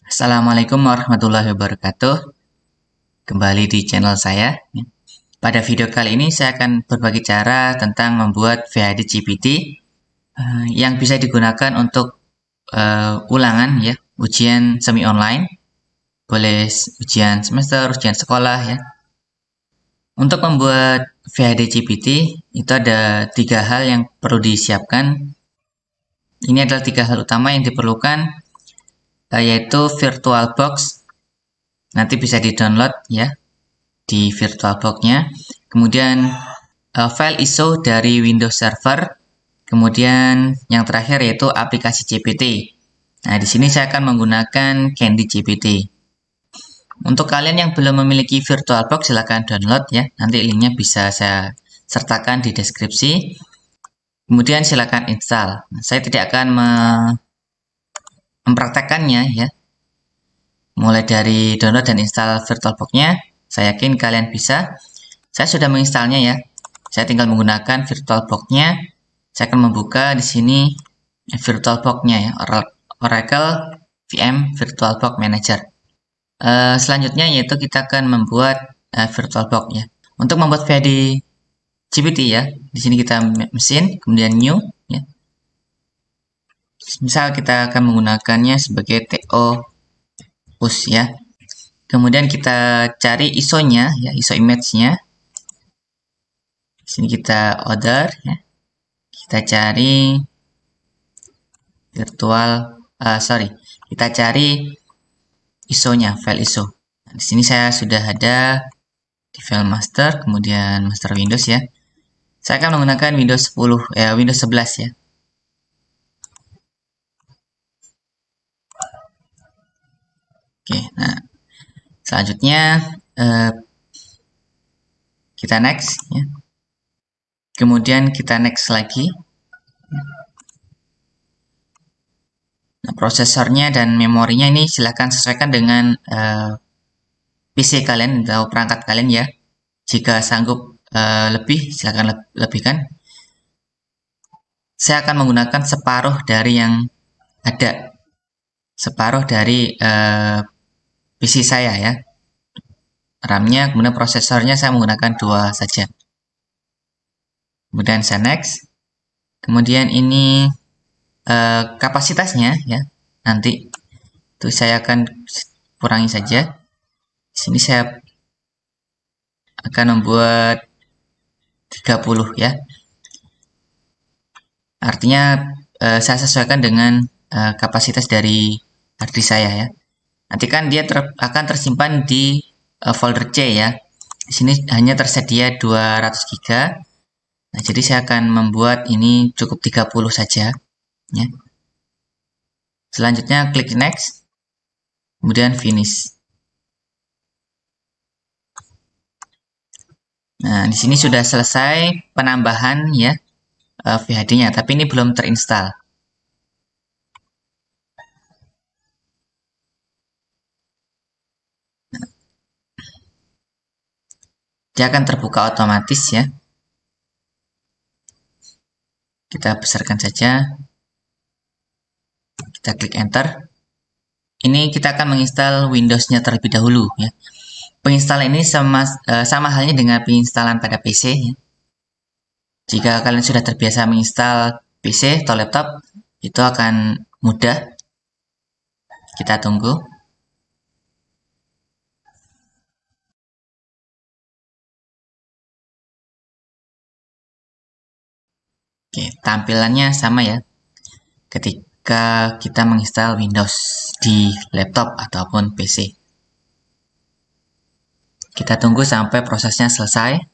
Assalamualaikum warahmatullahi wabarakatuh. Kembali di channel saya. Pada video kali ini saya akan berbagi cara tentang membuat VHD GPT yang bisa digunakan untuk ulangan ya, ujian semi online, boleh ujian semester, ujian sekolah ya. Untuk membuat VHD GPT itu ada 3 hal yang perlu disiapkan. Ini adalah 3 hal utama yang diperlukan, yaitu VirtualBox. Nanti bisa di-download ya di VirtualBox-nya. Kemudian file ISO dari Windows Server. Kemudian yang terakhir yaitu aplikasi GPT. Nah, di sini saya akan menggunakan Candy GPT. Untuk kalian yang belum memiliki VirtualBox, silahkan download ya. Nanti linknya bisa saya sertakan di deskripsi. Kemudian silahkan install. Saya tidak akan mempraktekkannya ya. Mulai dari download dan install VirtualBox-nya, saya yakin kalian bisa. Saya sudah menginstalnya ya. Saya tinggal menggunakan VirtualBox-nya. Saya akan membuka di sini VirtualBox-nya ya, Oracle VM VirtualBox Manager. Selanjutnya yaitu kita akan membuat VirtualBox ya. Untuk membuat VHD GPT ya, di sini kita mesin, kemudian new ya. Misal kita akan menggunakannya sebagai TO push ya. Kemudian kita cari ISO-nya ya, ISO image-nya. Di sini kita order ya. Kita cari kita cari ISO-nya, file ISO. Nah, di sini saya sudah ada di file master, kemudian master Windows ya. Saya akan menggunakan Windows 10, Windows 11 ya. Oke, nah selanjutnya kita next ya. Kemudian kita next lagi. Nah, prosesornya dan memorinya ini silahkan sesuaikan dengan PC kalian atau perangkat kalian ya. Jika sanggup lebih, silahkan lebihkan. Saya akan menggunakan separuh dari yang ada. Separuh dari PC saya ya. RAM-nya, kemudian prosesornya saya menggunakan 2 saja. Kemudian saya next. Kemudian ini kapasitasnya ya. Nanti itu saya akan kurangi saja. Di sini saya akan membuat 30 ya. Artinya saya sesuaikan dengan kapasitas dari hard disk saya ya. Nanti kan dia akan tersimpan di folder C ya. Di sini hanya tersedia 200 GB. Nah, jadi saya akan membuat ini cukup 30 saja ya. Selanjutnya klik next. Kemudian finish. Nah, di sini sudah selesai penambahan ya VHD-nya, tapi ini belum terinstall. Dia akan terbuka otomatis ya. Kita besarkan saja. Kita klik enter. Ini kita akan menginstal Windows-nya terlebih dahulu ya. Penginstalan ini sama halnya dengan penginstalan pada PC ya. Jika kalian sudah terbiasa menginstal PC atau laptop, itu akan mudah. Kita tunggu. Oke, tampilannya sama ya. Ketika kita menginstal Windows di laptop ataupun PC. Kita tunggu sampai prosesnya selesai.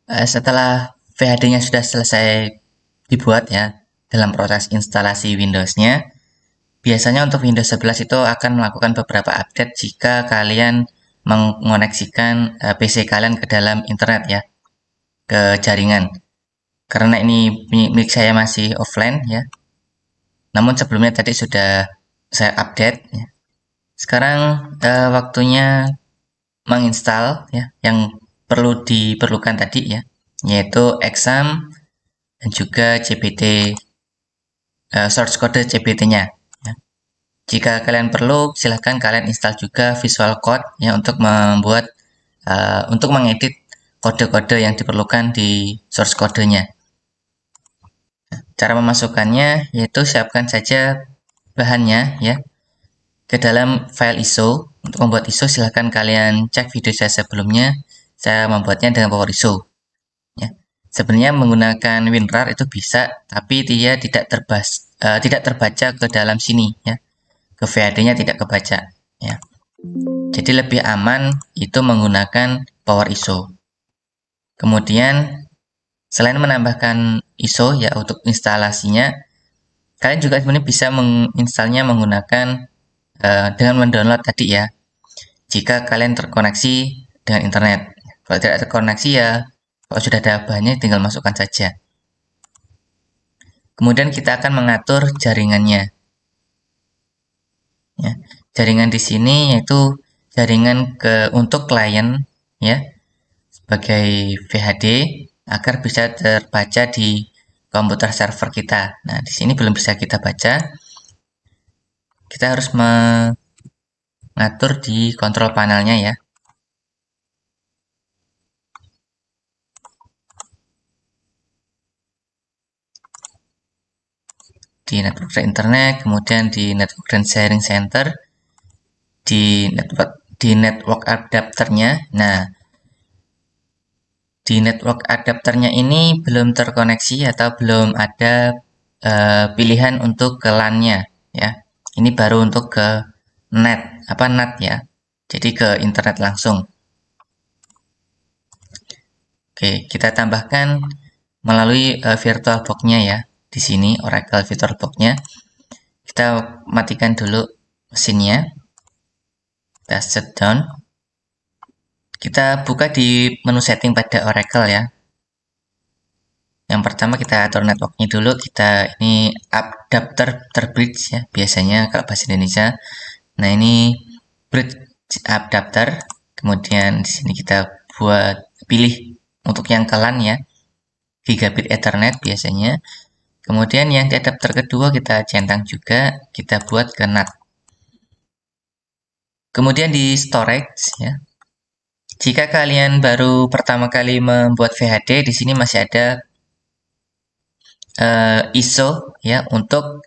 Setelah VHD-nya sudah selesai dibuat ya dalam proses instalasi Windows-nya, biasanya untuk Windows 11 itu akan melakukan beberapa update jika kalian mengoneksikan PC kalian ke dalam internet ya, ke jaringan. Karena ini mic saya masih offline ya. Namun sebelumnya tadi sudah saya update ya. Sekarang waktunya menginstal ya yang diperlukan tadi ya, yaitu exam dan juga CPT, source code CPT-nya. Jika kalian perlu, silahkan kalian install juga Visual Code ya untuk untuk mengedit kode-kode yang diperlukan di source code-nya. Cara memasukkannya yaitu siapkan saja bahannya ya ke dalam file ISO. Untuk membuat ISO silahkan kalian cek video saya sebelumnya. Saya membuatnya dengan Power ISO. Ya. Sebenarnya menggunakan WinRAR itu bisa, tapi dia tidak terbaca ke dalam sini ya. Ke VHD-nya tidak kebaca ya. Jadi lebih aman itu menggunakan Power ISO. Kemudian selain menambahkan ISO ya untuk instalasinya, kalian juga sebenarnya bisa menginstalnya menggunakan dengan mendownload tadi ya. Jika kalian terkoneksi dengan internet. Kalau tidak terkoneksi ya, kalau sudah ada bahannya tinggal masukkan saja. Kemudian kita akan mengatur jaringannya. Ya, jaringan di sini yaitu jaringan untuk klien ya sebagai VHD agar bisa terbaca di komputer server kita. Nah, di sini belum bisa kita baca. Kita harus mengatur di kontrol panelnya ya. Di network dan internet, kemudian di network dan sharing center, di network adapternya. Nah, di network adapternya ini belum terkoneksi atau belum ada pilihan untuk ke LAN-nya ya. Ini baru untuk ke NAT ya. Jadi ke internet langsung. Oke, kita tambahkan melalui VirtualBox-nya ya. Di sini Oracle VirtualBox-nya. Kita matikan dulu mesinnya. Kita shutdown. Kita buka di menu setting pada Oracle ya. Yang pertama kita atur networknya dulu. Kita ini adapter terbridge ya. Biasanya kalau bahasa Indonesia. Nah ini bridge adapter. Kemudian di sini kita pilih untuk yang ke LAN ya. Gigabit Ethernet biasanya. Kemudian yang di adapter kedua kita centang juga. Kita buat ke NAT. Kemudian di storage ya. Jika kalian baru pertama kali membuat VHD, di sini masih ada ISO ya untuk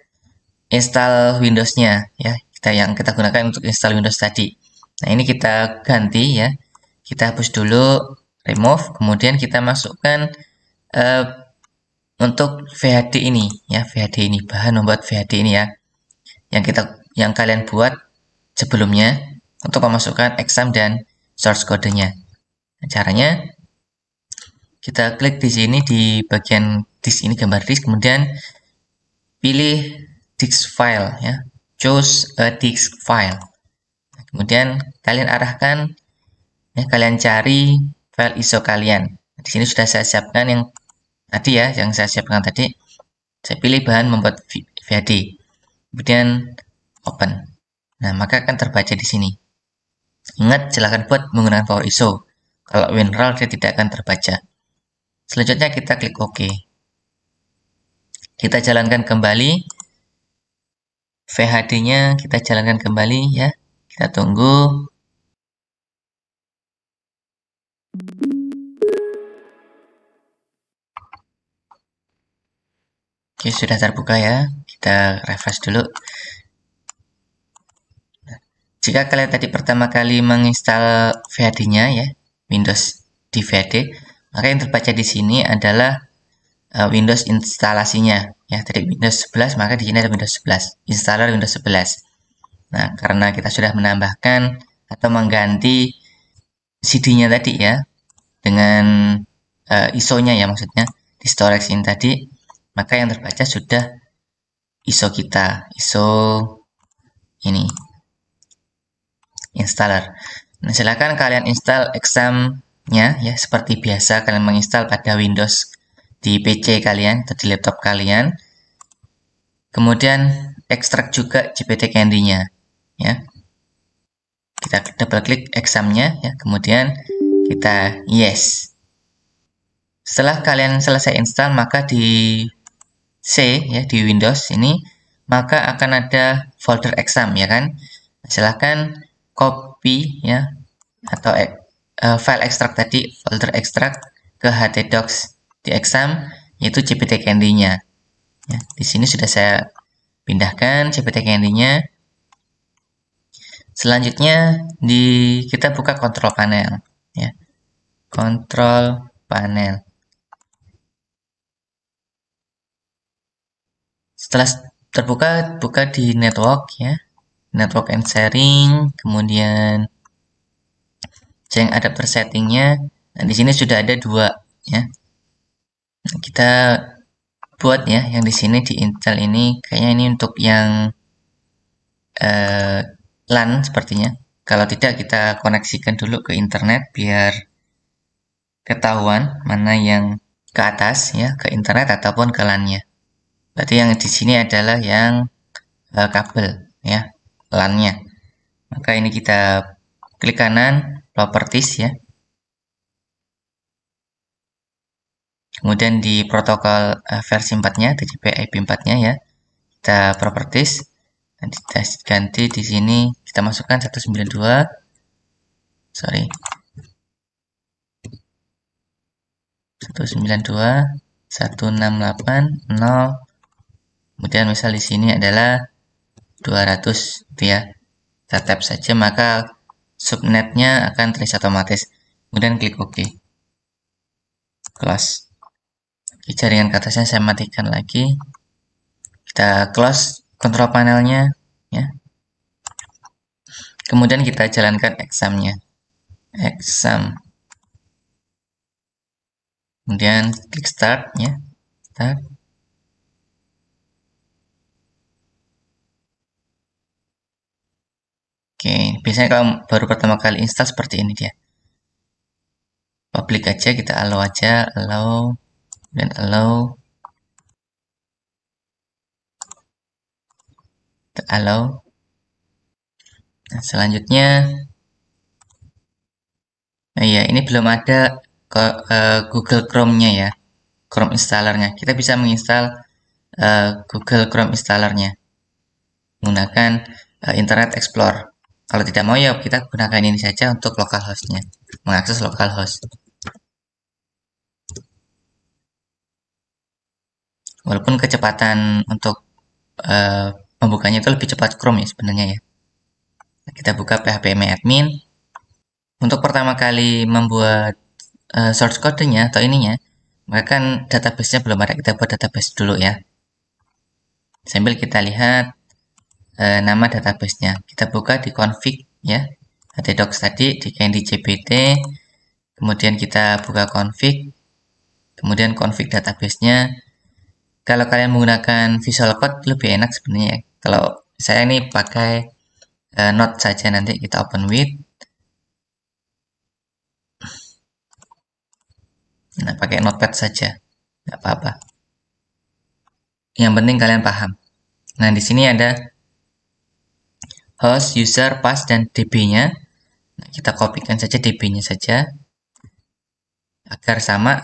install Windows-nya ya. Yang kita gunakan untuk install Windows tadi. Nah, ini kita ganti ya. Kita hapus dulu, remove, kemudian kita masukkan untuk VHD ini ya, VHD ini bahan membuat VHD ini ya. Yang kalian buat sebelumnya untuk memasukkan exam dan source code-nya. Nah, caranya kita klik di sini di bagian disk ini, gambar disk, kemudian pilih disk file ya, choose a disk file. Nah, kemudian kalian arahkan ya, kalian cari file ISO kalian. Nah, di sini sudah saya siapkan yang tadi ya, yang saya siapkan tadi. Saya pilih bahan membuat VHD. Kemudian open. Nah, maka akan terbaca di sini. Ingat, silahkan buat menggunakan Power ISO. Kalau WinRAR dia tidak akan terbaca. Selanjutnya kita klik OK. Kita jalankan kembali. VHD-nya kita jalankan kembali ya. Kita tunggu. Oke, sudah terbuka ya. Kita refresh dulu. Jika kalian tadi pertama kali menginstal VHD-nya ya, Windows di VHD, maka yang terbaca di sini adalah Windows instalasinya ya. Tadi Windows 11, maka di sini ada Windows 11, installer Windows 11. Nah, karena kita sudah menambahkan atau mengganti CD-nya tadi ya dengan ISO-nya ya, maksudnya di storage ini tadi, maka yang terbaca sudah ISO kita, ISO ini installer. Nah, silakan kalian install exam-nya ya, seperti biasa kalian menginstal pada Windows di PC kalian atau di laptop kalian. Kemudian ekstrak juga GPT Candy-nya ya. Kita double klik exam-nya ya, kemudian kita yes. Setelah kalian selesai install, maka di C ya, di Windows ini maka akan ada folder exam ya kan. Silahkan copy ya, atau file ekstrak tadi, folder ekstrak ke htdocs di exam, yaitu GPT Candy-nya ya. Di sini sudah saya pindahkan GPT Candy-nya. Selanjutnya kita buka kontrol panel ya, kontrol panel. Setelah terbuka, buka di network ya, network and sharing, kemudian change adapter settingnya. Nah, di sini sudah ada dua ya. Nah, kita buat ya, yang di sini di Intel ini kayaknya ini untuk yang LAN sepertinya. Kalau tidak, kita koneksikan dulu ke internet biar ketahuan mana yang ke atas ya, ke internet ataupun ke LAN-nya. Berarti yang di sini adalah yang kabel ya, LAN-nya. Maka ini kita klik kanan, properties ya. Kemudian di protokol versi 4-nya, TCP IP 4-nya ya. Kita properties. Nanti kita ganti di sini, kita masukkan 192. Sorry. 192.168.0. Kemudian misal di sini adalah 200 gitu ya. Kita tap saja, maka subnetnya akan terisi otomatis. Kemudian klik OK. Close. Jaringan ke atasnya saya matikan lagi. Kita close kontrol panelnya ya. Kemudian kita jalankan exam-nya. Exam. Kemudian klik start ya. Start. Oke, biasanya kalau baru pertama kali install seperti ini dia. Public aja, kita allow aja, allow, dan allow. Kita allow. Nah, selanjutnya, nah ya, ini belum ada Google Chrome-nya ya, Chrome installernya. Kita bisa menginstal Google Chrome installernya menggunakan Internet Explorer. Kalau tidak mau ya kita gunakan ini saja untuk localhost-nya, mengakses localhost. Walaupun kecepatan untuk pembukanya itu lebih cepat Chrome ya sebenarnya ya. Kita buka phpMyAdmin. Untuk pertama kali membuat source code-nya atau ininya, maka kan database-nya belum ada, kita buat database dulu ya. Sambil kita lihat nama database-nya. Kita buka di config ya, htdocs tadi di candy.jpt. Kemudian kita buka config, kemudian config database-nya. Kalau kalian menggunakan Visual Code lebih enak sebenarnya ya. Kalau saya ini pakai Node saja, nanti kita open with. Nah, pakai Notepad saja, nggak apa-apa. Yang penting kalian paham. Nah, di sini ada host, user, pass, dan DB-nya. Nah, kita kopikan saja DB-nya saja agar sama.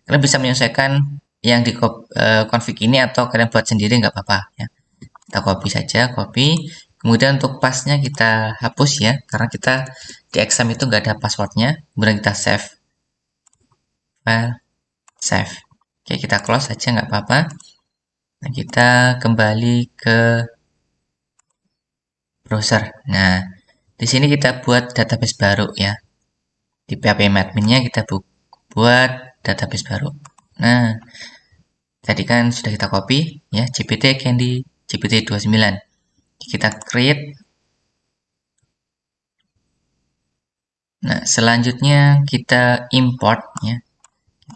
Kalian bisa menyesuaikan yang di config ini atau kalian buat sendiri nggak apa-apa ya. Kita copy saja, copy. Kemudian untuk passnya kita hapus ya, karena kita di exam itu nggak ada passwordnya. Kemudian kita save, file, save. Oke, kita close saja nggak apa-apa. Nah, kita kembali ke browser. Nah, di sini kita buat database baru ya. Di phpMyAdmin-nya kita buat database baru. Nah, tadi kan sudah kita copy ya, GPT Candy GPT 29. Kita create. Nah, selanjutnya kita import ya.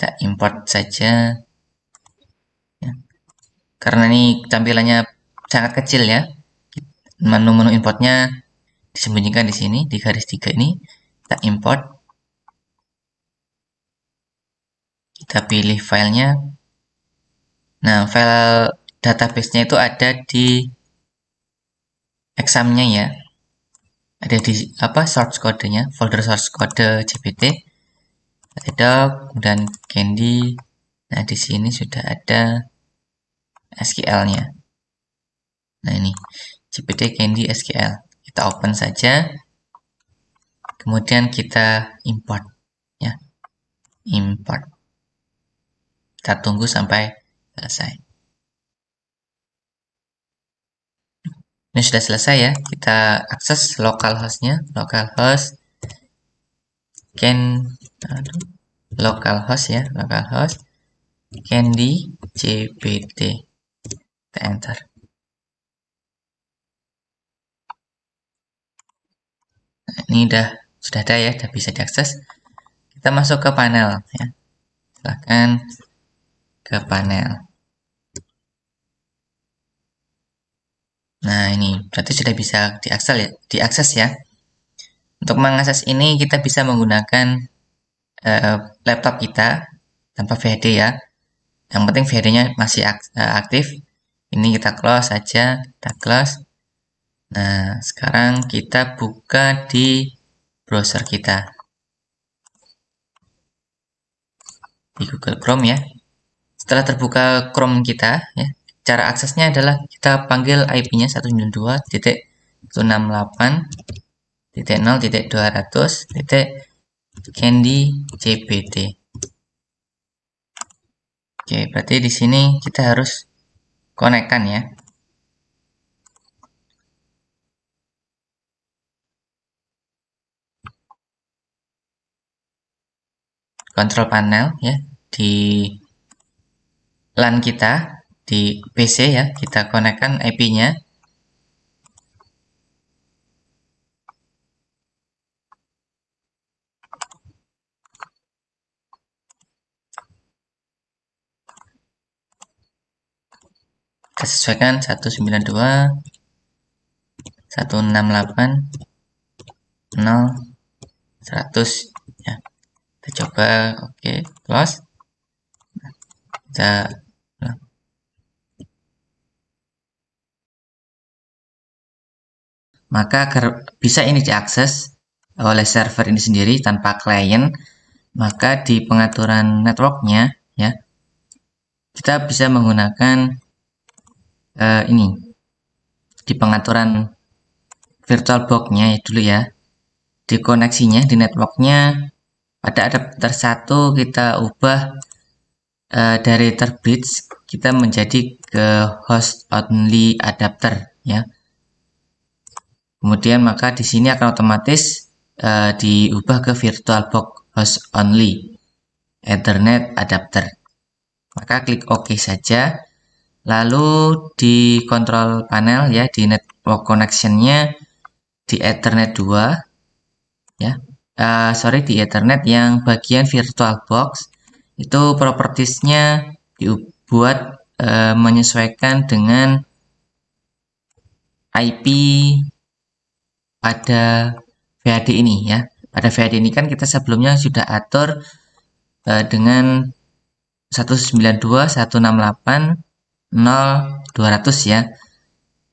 Kita import saja ya. Karena ini tampilannya sangat kecil ya, menu-menu importnya disembunyikan di sini di garis 3 ini. Kita import, kita pilih filenya. Nah, file database-nya itu ada di examnya ya, ada di source code-nya, folder source code GPT, ada kemudian Candy. Nah, di sini sudah ada SQL-nya. Nah, ini GPT Candy SQL. Kita open saja. Kemudian kita import ya. Import. Kita tunggu sampai selesai. Ini sudah selesai ya. Kita akses localhost-nya, localhost localhost ya, localhost Candy GPT. Kita enter. Nah, ini sudah ada ya, sudah bisa diakses. Kita masuk ke panel ya. Silahkan ke panel. Nah, ini berarti sudah bisa diakses ya. Untuk mengakses ini kita bisa menggunakan laptop kita tanpa VHD ya. Yang penting VHD-nya masih aktif. Ini kita close saja, kita close. Nah, sekarang kita buka di browser kita. Di Google Chrome ya. Setelah terbuka Chrome kita ya, cara aksesnya adalah kita panggil IP-nya 192.168.0.200.candy.gpt. Oke, berarti di sini kita harus konekkan ya. Control panel ya, di LAN kita di PC ya, kita konekkan IP-nya. Kita sesuaikan 192.168.0.100 ya. Kita coba, oke, close. Kita maka agar bisa ini diakses oleh server ini sendiri tanpa klien, maka di pengaturan networknya ya, kita bisa menggunakan ini di pengaturan VirtualBox-nya dulu ya, di koneksinya di networknya pada adapter 1 kita ubah dari terbits kita menjadi ke host only adapter ya. Kemudian maka di sini akan otomatis diubah ke VirtualBox host only Ethernet adapter. Maka klik OK saja. Lalu di control panel ya, di network connection-nya di Ethernet 2 ya. Di Ethernet yang bagian VirtualBox itu propertiesnya dibuat menyesuaikan dengan IP pada VHD ini ya. Pada VHD ini kan kita sebelumnya sudah atur dengan 192.168.0.200 ya,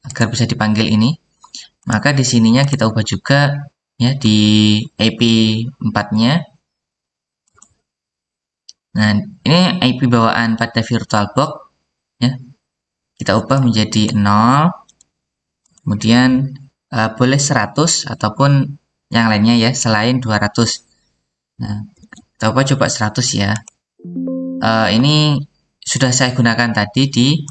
agar bisa dipanggil ini. Maka di sininya kita ubah juga ya di IP 4-nya. Nah, ini IP bawaan pada VirtualBox ya. Kita ubah menjadi 0. Kemudian boleh 100 ataupun yang lainnya ya selain 200. Nah, kita coba 100 ya. Ini sudah saya gunakan tadi di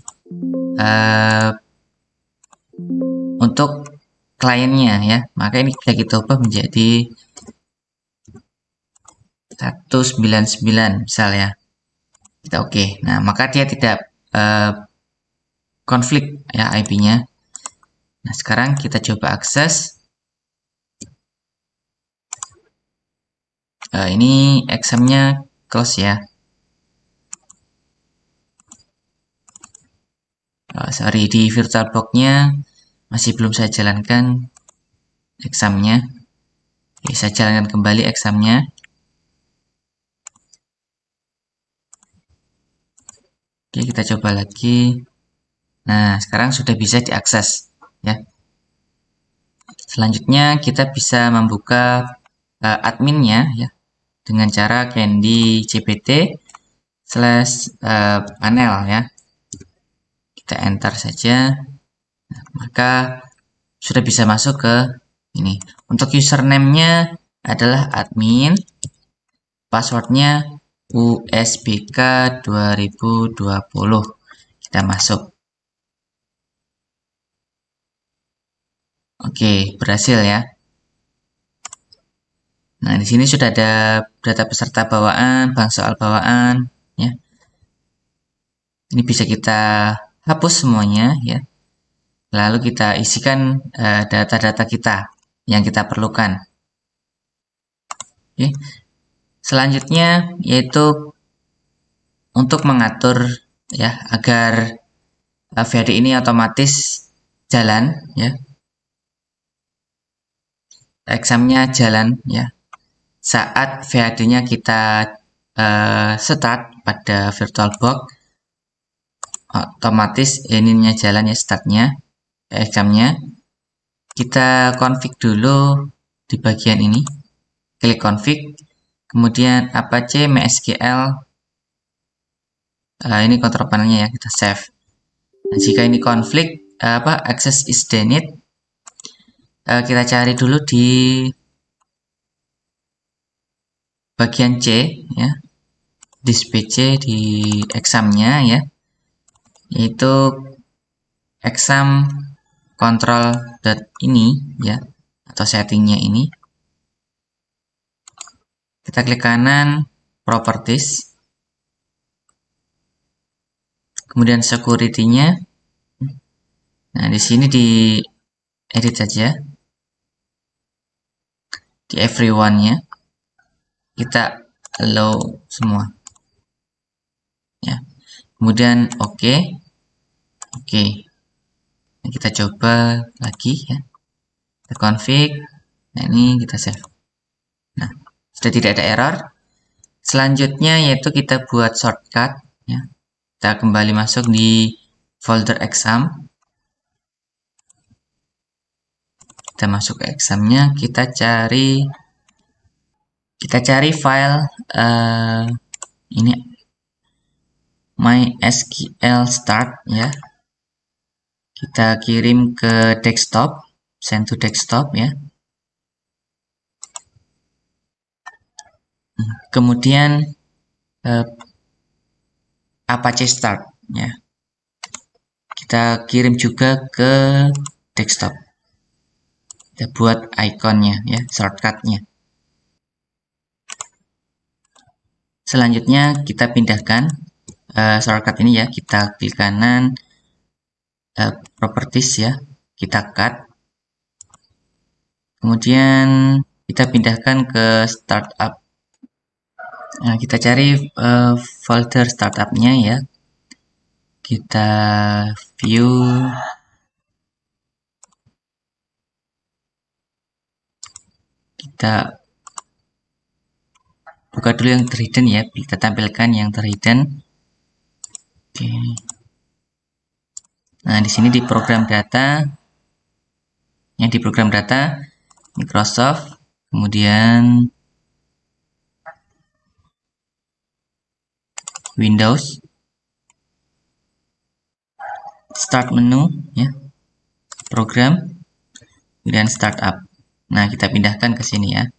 untuk kliennya ya, maka ini bisa kita ubah menjadi 199 misalnya. Kita oke. Nah, maka dia tidak konflik ya IP-nya. Nah, sekarang kita coba akses. Ini examnya close ya. sorry, di VirtualBox-nya masih belum saya jalankan examnya. Oke, saya jalankan kembali examnya. Oke, kita coba lagi. Nah, sekarang sudah bisa diakses ya. Selanjutnya kita bisa membuka adminnya ya dengan cara candy cpt/panel ya. Kita enter saja. Nah, maka sudah bisa masuk ke ini. Untuk username-nya adalah admin, passwordnya USBK 2020. Kita masuk. Oke, berhasil ya. Nah, di sini sudah ada data peserta bawaan, bank soal bawaan, ya. Ini bisa kita hapus semuanya, ya. Lalu kita isikan data-data kita yang kita perlukan. Oke. Selanjutnya yaitu untuk mengatur ya agar VAD ini otomatis jalan, ya. Examnya jalan, ya. Saat VAD-nya kita start pada VirtualBox, otomatis ininya jalan ya, startnya, examnya. Kita config dulu di bagian ini, klik config, kemudian apache mysql, ini control panelnya ya, kita save. Nah, jika ini konflik access is denied, kita cari dulu di bagian C ya, display C di examnya ya, yaitu exam control ini ya, atau settingnya ini. Kita klik kanan, properties, kemudian security-nya. Nah, di sini di edit saja, di everyone-nya kita allow semua ya. Kemudian oke. Nah, kita coba lagi ya, kita config. Nah, ini kita save. Nah, sudah tidak ada error. Selanjutnya yaitu kita buat shortcut ya. Kita kembali masuk di folder exam. Kita masuk ke examnya, kita cari file ini mysql start ya. Kita kirim ke desktop, send to desktop ya. Kemudian apache start ya. Kita kirim juga ke desktop. Kita buat ikonnya ya, shortcutnya. Selanjutnya kita pindahkan shortcut ini ya, kita klik kanan, properties ya, kita cut. Kemudian kita pindahkan ke startup. Nah, kita cari folder startupnya ya. Kita view, kita buka dulu yang terhidden ya, kita tampilkan yang terhidden. Oke. Nah, di sini di program data, yang di program data Microsoft, kemudian Windows, start menu ya, program, kemudian startup. Nah, kita pindahkan ke sini ya,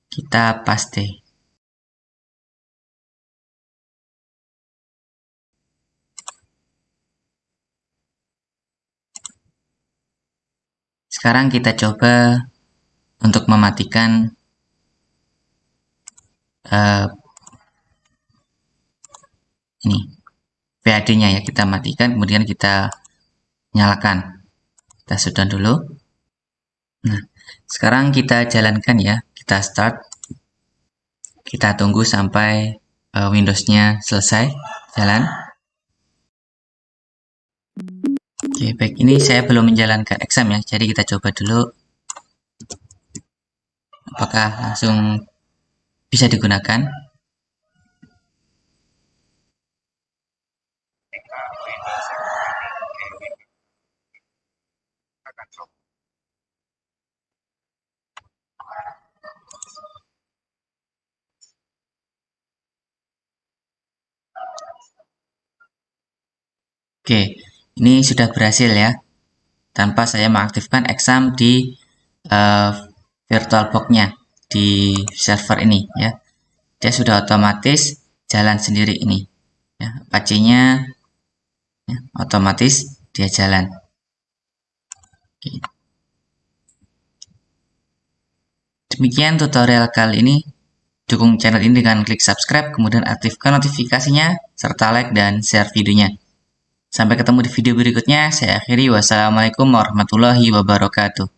kita paste. Sekarang kita coba untuk mematikan ini VAD-nya ya, kita matikan, kemudian kita nyalakan. Kita shutdown dulu. Nah, sekarang kita jalankan ya, kita start. Kita tunggu sampai Windows-nya selesai jalan. Oke, baik. Ini saya belum menjalankan exam ya, jadi kita coba dulu apakah langsung bisa digunakan. Oke, ini sudah berhasil ya, tanpa saya mengaktifkan exam di uh, VirtualBox-nya di server ini ya. Dia sudah otomatis jalan sendiri ini. Ya, Apache-nya ya, otomatis dia jalan. Oke. Demikian tutorial kali ini. Dukung channel ini dengan klik subscribe, kemudian aktifkan notifikasinya, serta like dan share videonya. Sampai ketemu di video berikutnya. Saya akhiri. Wassalamualaikum warahmatullahi wabarakatuh.